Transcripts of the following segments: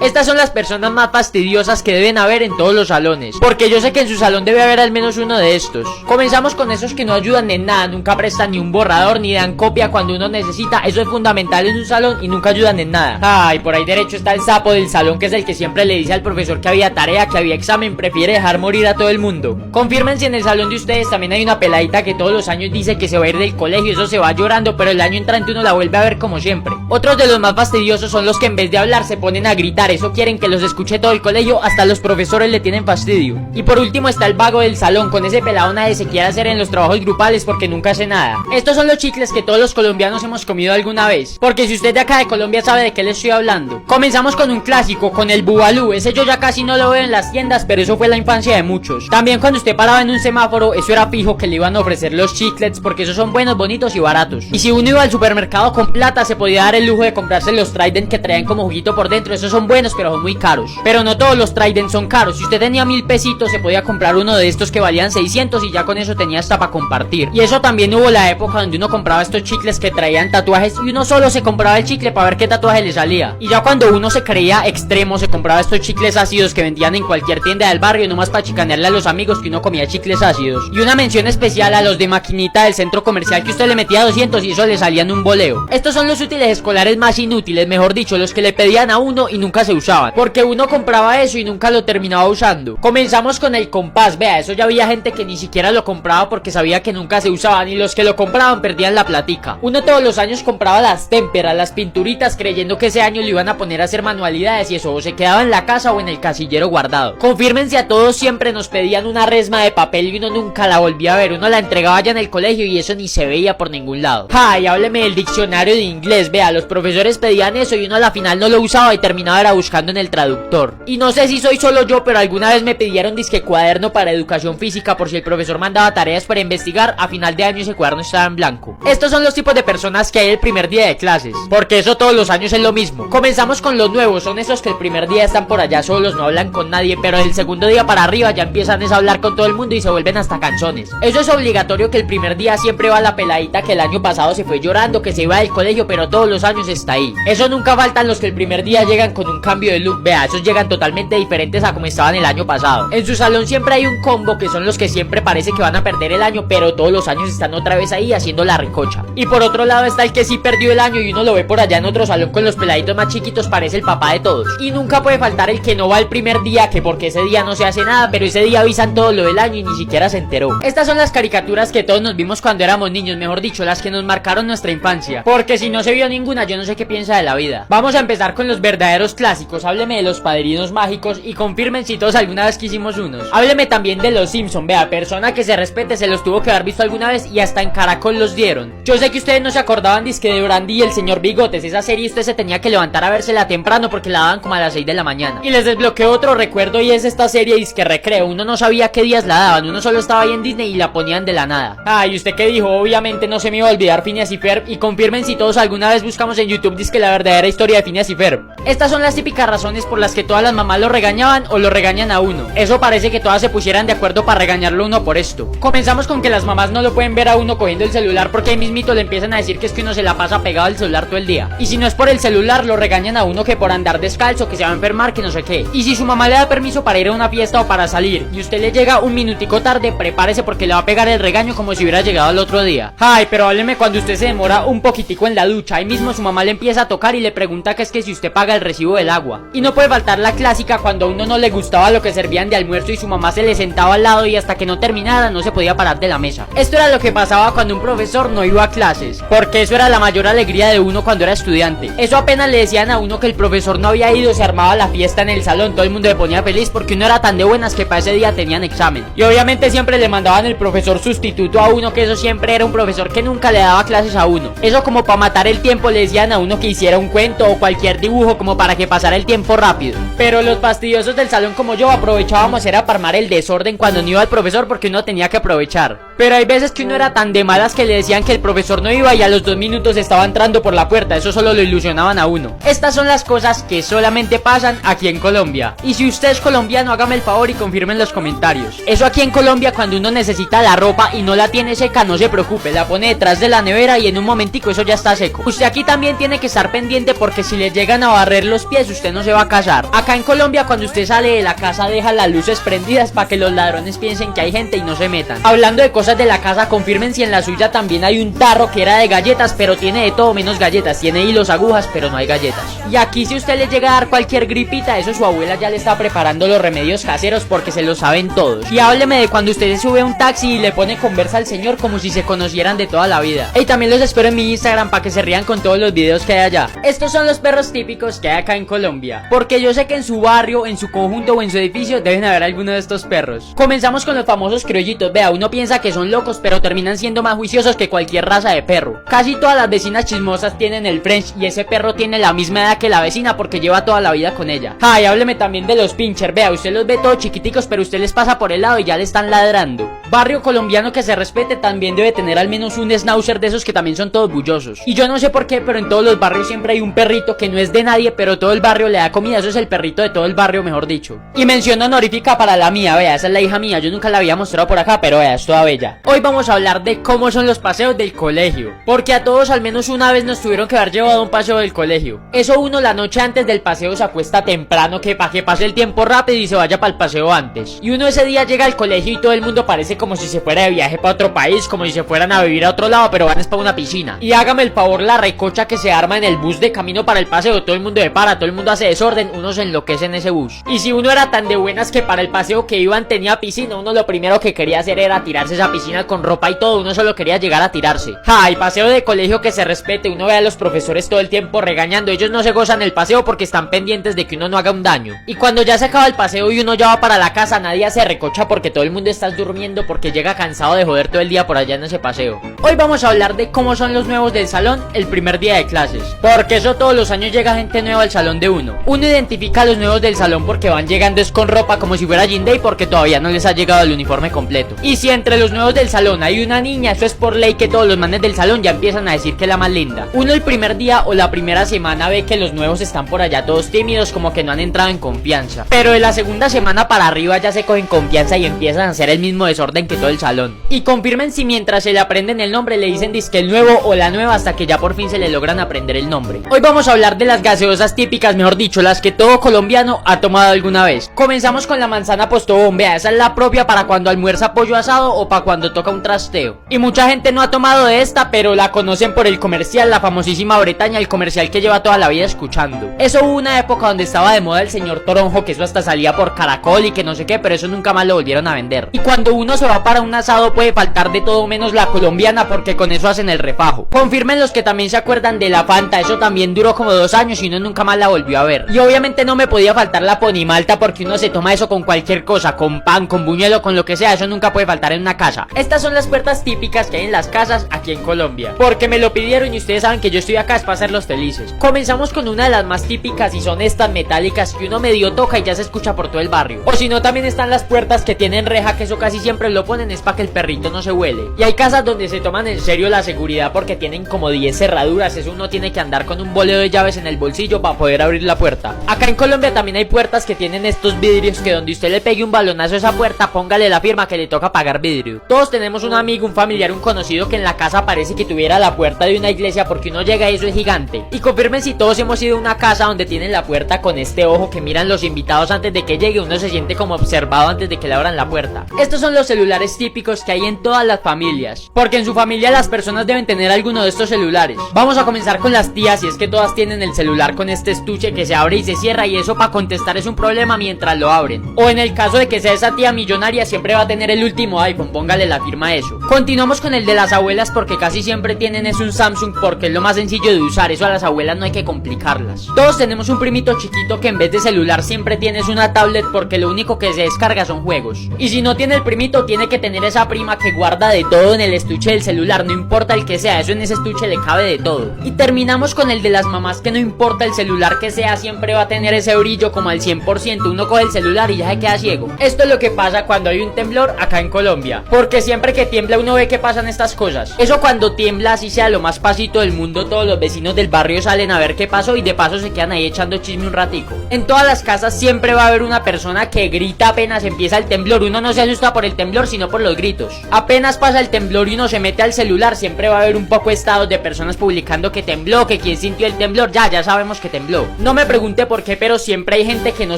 Estas son las personas más fastidiosas que deben haber en todos los salones, porque yo sé que en su salón debe haber al menos uno de estos. Comenzamos con esos que no ayudan en nada, nunca prestan ni un borrador, ni dan copia cuando uno necesita. Eso es fundamental en un salón y nunca ayudan en nada. Ay, por ahí derecho está el sapo del salón, que es el que siempre le dice al profesor que había tarea, que había examen, prefiere dejar morir a todo el mundo. Confirmen si en el salón de ustedes también hay una peladita que todos los años dice que se va a ir del colegio, eso se va llorando, pero el año entrante uno la vuelve a ver como siempre. Otros de los más fastidiosos son los que en vez de hablar se ponen a gritar, eso quieren que los escuche todo el colegio, hasta los profesores le tienen fastidio. Y por último está el vago del salón, con ese pelado nadie se quiere hacer en los trabajos grupales porque nunca hace nada. Estos son los chicles que todos los colombianos hemos comido alguna vez, porque si usted de acá de Colombia sabe de qué le estoy hablando. Comenzamos con un clásico, con el bubalú. Ese yo ya casi no lo veo en las tiendas, pero eso fue la infancia de muchos. También cuando usted paraba en un semáforo, eso era fijo que le iban a ofrecer los chiclets, porque esos son buenos, bonitos y baratos. Y si uno iba al supermercado con plata, se podía dar el lujo de comprarse los Trident que traían como juguito por dentro. Esos son buenos, pero son muy caros. Pero no todos los Trident son caros. Si usted tenía 1000 pesitos, se podía comprar uno de estos que valían 600 y ya con eso tenía hasta para compartir. Y eso también hubo la época donde uno compraba estos chicles que traían tatuajes y uno solo se compraba el chicle para ver qué tatuaje le salía. Y ya cuando uno se creía extremo, se compraba estos chicles ácidos que vendían en cualquier tienda del barrio, nomás para chicanearle a los amigos que uno comía chicles ácidos. Y una mención especial a los de maquinita del centro comercial, que usted le metía 200 y eso le salían un boleo. Estos son los útiles escolares más inútiles, mejor dicho, los que le pedían a uno y nunca se usaban, porque uno compraba eso y nunca lo terminaba usando. Comenzamos con el compás. Vea, eso ya había gente que ni siquiera lo compraba porque sabía que nunca se usaban, y los que lo compraban perdían la platica. Uno todos los años compraba las témperas, las pinturitas, creyendo que ese año le iban a poner a hacer manualidades, y eso o se quedaba en la casa o en el casillero guardado. Confírmense, a todos siempre nos pedían una resma de papel y uno nunca la volvía a ver. Uno la entregaba ya en el colegio y eso ni se veía por ningún lado. Ay, hábleme del diccionario de inglés. Vea, los profesores pedían eso y uno a la final no lo usaba y terminaba era buscando en el traductor. Y no sé si soy solo yo, pero alguna vez me pidieron disque cuaderno para educación física por si el profesor mandaba tareas para investigar. A final de año ese cuaderno estaba en blanco. Estos son los tipos de personas que hay el primer día de clases, porque eso todos los años es lo mismo. Comenzamos con los nuevos, son esos que el primer día están por allá solos, no hablan con nadie, pero el segundo día para arriba ya empiezan a hablar con todo el mundo y se vuelven hasta canzones. Eso es obligatorio, que el primer día siempre va la peladita que el año pasado se fue llorando, que se iba del colegio, pero todos los años está ahí. Eso nunca faltan los que el primer día llegan con un cambio de look. Vea, esos llegan totalmente diferentes a como estaban el año pasado. En su salón siempre hay un combo, que son los que siempre parece que van a perder el año, pero todos los años están otra vez ahí haciendo la ricocha. Y por otro lado está el que sí perdió el año y uno lo ve por allá en otro salón con los peladitos más chiquitos, parece el papá de todos. Y nunca puede faltar el que no va el primer día, que porque ese día no se hace nada, pero ese día avisan todo lo del año y ni siquiera se enteró. Estas son las caricaturas que todos nos vimos cuando éramos niños, mejor dicho, las que nos marcaron nuestra infancia, porque si no se vio ninguna, yo no sé qué piensa de la vida. Vamos a empezar con los verdaderos clásicos. Hábleme de los Padrinos Mágicos y confirmen si todos alguna vez quisimos unos. Hábleme también de los Simpson. Vea, persona que se respete se los tuvo que haber visto alguna vez y hasta en Caracol los dieron. Yo sé que ustedes no se acordaban disque de Brandy y el señor Bigotes. Esa serie usted se tenía que levantar a vérsela temprano porque la daban como a las 6 de la mañana. Y les desbloqueo otro recuerdo, y es esta serie disque Recreo. Uno no sabía qué días la daban, uno solo estaba ahí en Disney y la ponían de la nada. ¿y usted qué dijo? Obviamente no se me iba a olvidar Phineas y Ferb. Y confirmen si todos alguna vez buscamos en YouTube disque la verdadera historia de Phineas y Ferb. Estas son las típicas razones por las que todas las mamás lo regañaban o lo regañan a uno. Eso parece que todas se pusieran de acuerdo para regañarlo uno por esto. Comenzamos con que las mamás no lo pueden ver a uno cogiendo el celular, porque ahí mismito le empiezan a decir que es que uno se la pasa pegado al celular todo el día. Y si no es por el celular, lo regañan a uno que por andar descalzo, que se va a enfermar, que no sé qué. Y si su mamá le da permiso para ir a una fiesta o para salir y usted le llega un minutico tarde, prepárese porque le va a pegar el regaño como si hubiera llegado al otro día. Pero hábleme cuando usted se demora un poquitico en la ducha. Ahí mismo su mamá le empieza a tocar y le pregunta que es que si usted paga el recibo del agua. Y no puede faltar la clásica cuando a uno no le gustaba lo que servían de almuerzo y su mamá se le sentaba al lado y hasta que no terminara no se podía parar de la mesa. Esto era lo que pasaba cuando un profesor no iba a clases, porque eso era la mayor alegría de uno cuando era estudiante. Eso apenas le decían a uno que el profesor no había ido, se armaba la fiesta en el salón, todo el mundo se ponía feliz porque uno era tan de buenas que para ese día tenían examen. Y obviamente siempre le mandaban el profesor sustituto a uno, que eso siempre era un profesor que nunca le daba clases a uno. Eso como para matar el tiempo le decían a uno que hiciera un cuento o cualquier dibujo como para que pasara el tiempo rápido. Pero los fastidiosos del salón como yo aprovechábamos era para armar el desorden cuando no iba el profesor, porque uno tenía que aprovechar. Pero hay veces que uno era tan de malas que le decían que el profesor no iba y a los 2 minutos estaba entrando por la puerta. Eso solo lo ilusionaban a uno. Estas son las cosas que solamente pasan aquí en Colombia. Y si usted es colombiano, hágame el favor y confirme en los comentarios. Eso aquí en Colombia, cuando uno necesita la ropa y no la tiene seca, no se preocupe, la pone detrás de la nevera y en un momentico eso ya está seco. Usted aquí también tiene que estar pendiente porque si le llegan a barrer los pies, usted no se va a casar. Acá en Colombia, cuando usted sale de la casa, deja las luces prendidas para que los ladrones piensen que hay gente y no se metan. Hablando de cosas de la casa, confirmen si en la suya también hay un tarro que era de galletas, pero tiene de todo menos galletas. Tiene hilos, agujas, pero no hay galletas. Y aquí, si usted le llega a dar cualquier gripita, eso su abuela ya le está preparando los remedios caseros porque se lo saben todos. Y hábleme de cuando usted se sube a un taxi y le pone conversa al señor como si se conocieran de toda la vida. Y también los espero en mi Instagram para que se rían con todos los videos que hay allá. Estos son los perros típicos que hay acá en Colombia, porque yo sé que en su barrio, en su conjunto o en su edificio deben haber alguno de estos perros. Comenzamos con los famosos criollitos. Vea, uno piensa que son locos, pero terminan siendo más juiciosos que cualquier raza de perro. Casi todas las vecinas chismosas tienen el French y ese perro tiene la misma edad que la vecina porque lleva toda la vida con ella. Ay, hábleme también de los pincher. Vea, usted los ve todos chiquiticos, pero usted les pasa por el lado y ya le están ladrando. Barrio colombiano que se respete también debe tener al menos un schnauzer de esos que también son todos bullosos. Y yo no sé por qué, pero en todos los barrios siempre hay un perrito que no es de nadie, pero todo el barrio le da comida. Eso es el perrito de todo el barrio, mejor dicho. Y mención honorífica para la mía. Vea, esa es la hija mía. Yo nunca la había mostrado por acá, pero vea, es toda bella. Hoy vamos a hablar de cómo son los paseos del colegio, porque a todos al menos una vez nos tuvieron que haber llevado a un paseo del colegio. Eso uno la noche antes del paseo se acuesta temprano que para que pase el tiempo rápido y se vaya para el paseo antes. Y uno ese día llega al colegio y todo el mundo parece como si se fuera de viaje para otro país, como si se fueran a vivir a otro lado, pero van es para una piscina. Y hágame el favor la recocha que se arma en el bus de camino para el paseo. Todo el mundo se para, todo el mundo hace desorden, uno se enloquece en ese bus. Y si uno era tan de buenas que para el paseo que iban tenía piscina, uno lo primero que quería hacer era tirarse esa piscina con ropa y todo. Uno solo quería llegar a tirarse. Ay, paseo de colegio que se respete. Uno ve a los profesores todo el tiempo regañando. Ellos no se gozan el paseo porque están pendientes de que uno no haga un daño. Y cuando ya se acaba el paseo y uno ya va para la casa, nadie hace recocha porque todo el mundo está durmiendo porque llega cansado de joder todo el día por allá en ese paseo. Hoy vamos a hablar de cómo son los nuevos del salón el primer día de clases, porque eso todos los años llega gente nueva al salón de uno. Uno identifica a los nuevos del salón porque van llegando es con ropa como si fuera Jean Day, porque todavía no les ha llegado el uniforme completo. Y si entre los nuevos del salón hay una niña, eso es por ley que todos los manes del salón ya empiezan a decir que es la más linda. Uno el primer día o la primera semana ve que los nuevos están por allá todos tímidos, como que no han entrado en confianza, pero de la segunda semana para arriba ya se cogen confianza y empiezan a hacer el mismo desorden que todo el salón. Y confirmen si mientras se le aprenden el nombre le dicen disque el nuevo o la nueva hasta que ya por fin se le logran aprender el nombre. Hoy vamos a hablar de las gaseosas típicas, mejor dicho, las que todo colombiano ha tomado alguna vez. Comenzamos con la manzana postobón. Vea, esa es la propia para cuando almuerza pollo asado o para cuando toca un trasteo. Y mucha gente no ha tomado de esta, pero la conocen por el comercial, la famosísima Bretaña, el comercial que lleva toda la vida escuchando. Eso hubo una época donde estaba de moda el señor Toronjo, que eso hasta salía por Caracol y que no sé qué, pero eso nunca más lo volvieron a vender. Y cuando uno se va para un asado puede faltar de todo menos la colombiana, porque con eso hacen el refajo. Confirmen los que también se acuerdan de la Fanta. Eso también duró como 2 años y uno nunca más la volvió a ver. Y obviamente no me podía faltar la Ponimalta, porque uno se toma eso con cualquier cosa, con pan, con buñuelo, con lo que sea. Eso nunca puede faltar en una casa. Estas son las puertas típicas que hay en las casas aquí en Colombia, porque me lo pidieron y ustedes saben que yo estoy acá es para hacerlos felices. Comenzamos con una de las más típicas y son estas metálicas que uno medio toca y ya se escucha por todo el barrio. O si no, también están las puertas que tienen reja, que eso casi siempre lo ponen es para que el perrito no se huele. Y hay casas donde se toman en serio la seguridad porque tienen como 10 cerraduras. Eso uno tiene que andar con un boleo de llaves en el bolsillo para poder abrir la puerta. Acá en Colombia también hay puertas que tienen estos vidrios que donde usted le pegue un balonazo a esa puerta, póngale la firma que le toca pagar vidrio. Todos tenemos un amigo, un familiar, un conocido que en la casa parece que tuviera la puerta de una iglesia, porque uno llega y eso es gigante. Y confirmen si todos hemos ido a una casa donde tienen la puerta con este ojo que miran los invitados antes de que llegue. Uno se siente como observado antes de que le abran la puerta. Estos son los celulares típicos que hay en todas las familias, porque en su familia las personas deben tener alguno de estos celulares. Vamos a comenzar con las tías, y es que todas tienen el celular con este estuche que se abre y se cierra, y eso para contestar es un problema mientras lo abren. O en el caso de que sea esa tía millonaria, siempre va a tener el último iPhone, póngale la firma a eso. Continuamos con el de las abuelas, porque casi siempre tienen es un Samsung, porque es lo más sencillo de usar. Eso a las abuelas no hay que complicarlas. Todos tenemos un primito chiquito que en vez de celular siempre tienes una tablet, porque lo único que se descarga son juegos. Y si no tiene el primito, tiene que tener esa prima que guarda de todo en el estuche del celular, no importa el que sea, eso en ese estuche le cabe de todo. Y terminamos con el de las mamás, que no importa el celular que sea, siempre va a tener ese brillo como al 100%, uno coge el celular y ya se queda ciego. Esto es lo que pasa cuando hay un temblor acá en Colombia, porque siempre que tiembla uno ve que pasan estas cosas. Eso cuando tiembla, así sea lo más pasito del mundo, todos los vecinos del barrio salen a ver qué pasó y de paso se quedan ahí echando chisme un ratico. En todas las casas siempre va a haber una persona que grita apenas empieza el temblor. Uno no se asusta por el temblor sino por los gritos. Apenas pasa el temblor y uno se mete al celular, siempre va a haber un poco estados de personas publicando que tembló, que quien sintió el temblor, ya sabemos que tembló. No me pregunte por qué, pero siempre hay gente que no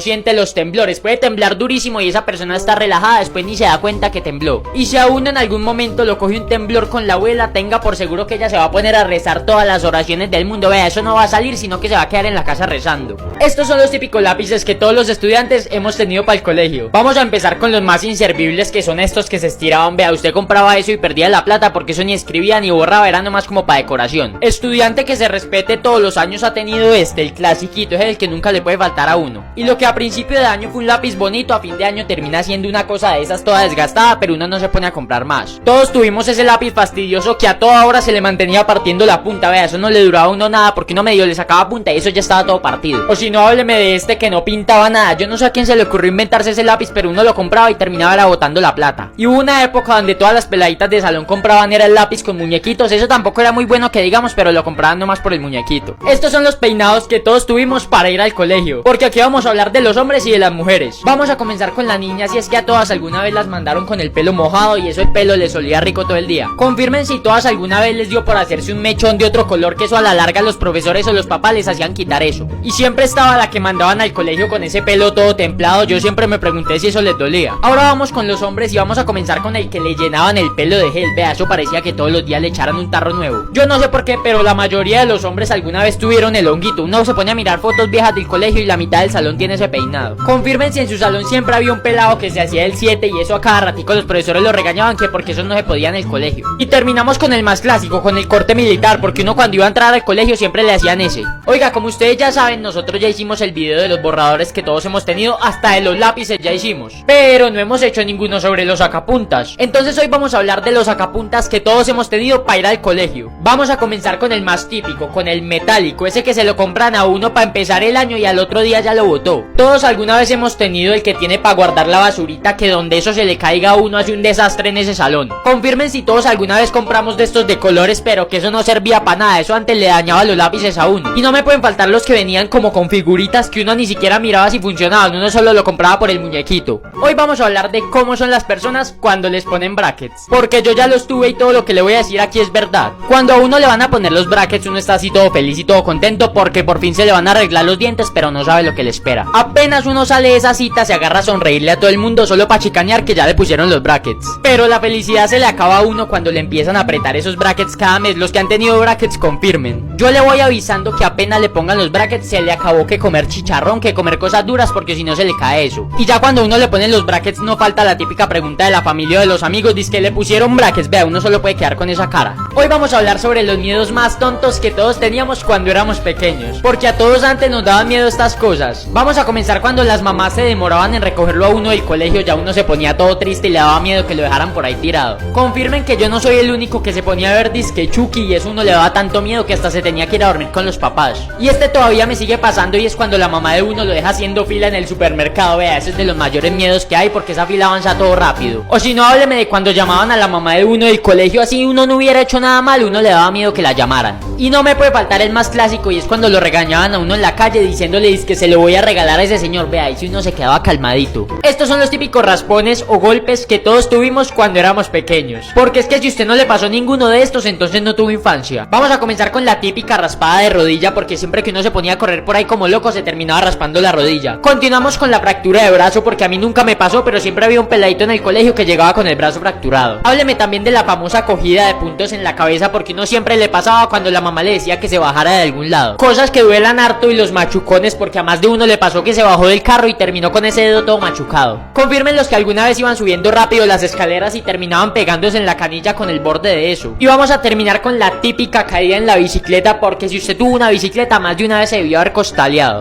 siente los temblores. Puede temblar durísimo y esa persona está relajada, después ni se da cuenta que tembló. Y si a uno en algún momento lo coge un temblor con la abuela, tenga por seguro que ella se va a poner a rezar todas las oraciones del mundo. Vea, eso no va a salir, sino que se va a quedar en la casa rezando. Estos son los típicos lápices que todos los estudiantes hemos tenido para el colegio. Vamos a empezar con los más inservibles, que son estos que se estiraban. Vea, usted compraba eso y perdía la plata porque eso ni escribía ni borraba, era nomás como para decoración. Estudiante que se respete todos los años ha tenido el clasiquito, es el que nunca le puede faltar a uno. Y lo que a principio de año fue un lápiz bonito, a fin de año termina siendo una cosa de esas toda desgastada, pero uno no se pone a comprar más. Todos tuvimos ese lápiz fastidioso que a toda hora se le mantenía partiendo la punta. Vea, eso no le duraba a uno nada porque uno medio le sacaba punta y eso ya estaba todo partido. O si no, hábleme de este que no pintaba nada. Yo no sé a quién se le ocurrió inventarse ese lápiz, pero uno lo compraba y terminaba era botando la plata. Y hubo una época donde todas las peladitas de salón compraban era el lápiz con muñequitos. Eso tampoco era muy bueno que digamos, pero lo compraban nomás por el muñequito. Estos son los peinados que todos tuvimos para ir al colegio, porque aquí vamos a hablar de los hombres y de las mujeres. Vamos a comenzar con las niñas, y es que a todas alguna vez las mandaron con el pelo mojado y eso el pelo les olía rico todo el día. Confirmen si todas alguna vez les dio por hacerse un mechón de otro color, que eso a la larga los profesores o los papás les hacían quitar eso. Y siempre estaba la que mandaban al colegio con ese pelo todo templado. Yo siempre me pregunté si eso les dolía. Ahora vamos con los hombres y vamos a comenzar con el que le llenaban el pelo de gel. Vea, eso parecía que todos los días le echaran un tarro nuevo. Yo no sé por qué, pero la mayoría de los hombres alguna vez tuvieron el honguito. Uno se pone a mirar fotos viejas del colegio y la mitad del salón tiene ese peinado. Confirmen si en su salón siempre había un pelado que se hacía el 7 y eso a cada ratico los profesores lo regañaban, que porque eso no se podía en el colegio. Y terminamos con el más clásico, con el corte militar, porque uno cuando iba a entrar al colegio siempre le hacían ese. Oiga, como ustedes ya saben, nosotros ya hicimos el video de los borradores que todos hemos tenido, hasta de los lápices ya hicimos, pero no hemos hecho ninguno sobre los sacapuntas. Entonces hoy vamos a hablar de los sacapuntas que todos hemos tenido para ir al colegio. Vamos a comenzar con el más típico, con el metálico, ese que se lo compran a uno para empezar el año y al otro día ya lo botó. Todos alguna vez hemos tenido el que tiene para guardar la basurita, que donde eso se le caiga a uno hace un desastre en ese salón. Confirmen si todos alguna vez compramos de estos de colores, pero que eso no servía para nada, eso antes le dañaba los lápices a uno. Y no me pueden faltar los que venían como con figuritas que uno ni siquiera miraba si funcionaban, uno solo lo compraba por el muñequito. Hoy vamos a hablar de cómo son las personas cuando les ponen brackets, porque yo ya los tuve y todo lo que le voy a decir aquí es verdad. Cuando a uno le van a poner los brackets, uno está así todo feliz y todo contento porque por fin se le van a arreglar los dientes, pero no sabe lo que le espera. Apenas uno sale de esa cita, se agarra a sonreírle a todo el mundo solo para chicanear que ya le pusieron los brackets. Pero la felicidad se le acaba a uno cuando le empiezan a apretar esos brackets cada mes. Los que han tenido brackets confirmen. Yo le voy avisando que apenas le pongan los brackets se le acabó que comer chicharrón, que comer cosas duras, porque si no se le cae eso. Y ya cuando uno le ponen los brackets no falta la típica pregunta de la familia o de los amigos, dice que le pusieron brackets. Vea, uno solo puede quedar con esa cara. Hoy vamos a hablar sobre los miedos más tontos que todos teníamos cuando éramos pequeños, porque a todos antes nos daban miedo estas cosas. Vamos a comenzar cuando las mamás se demoraban en recogerlo a uno del colegio, ya uno se ponía todo triste y le daba miedo que lo dejaran por ahí tirado. Confirmen que yo no soy el único que se ponía a ver disque Chucky y eso uno le daba tanto miedo que hasta se tenía que ir a dormir con los papás. Y este todavía me sigue pasando, y es cuando la mamá de uno lo deja haciendo fila en el supermercado. Vea, ese es de los mayores miedos que hay, porque esa fila avanza todo rápido. O si no, hábleme de cuando llamaban a la mamá de uno del colegio, así uno no hubiera hecho nada mal, uno le daba miedo que la llamaran. Y no me puede faltar el más clásico, y es cuando lo regañaban a uno en la calle diciéndole que se lo voy a regalar a ese señor. Vea, y si uno se quedaba calmadito. Estos son los típicos raspones o golpes que todos tuvimos cuando éramos pequeños, porque es que si usted no le pasó ninguno de estos, entonces no tuvo infancia. Vamos a comenzar con la típica raspada de rodilla, porque siempre que uno se ponía a correr por ahí como loco se terminaba raspando la rodilla. Continuamos con la fractura de brazo, porque a mí nunca me pasó, pero siempre había un peladito en el colegio que llegaba con el brazo fracturado. Hábleme también de la famosa cogida de puntos en la cabeza, porque uno siempre le pasaba cuando la mamá le decía que se bajara de algún lado. Cosas que duelan harto, y los machucones, porque a más de uno le pasó que se bajó del carro y terminó con ese dedo todo machucado. Confirmen los que alguna vez iban subiendo rápido las escaleras y terminaban pegándose en la canilla con el borde de eso. Y vamos a terminar con la típica caída en la bicicleta, porque si usted tuvo una bicicleta más de una vez se debió haber costaleado.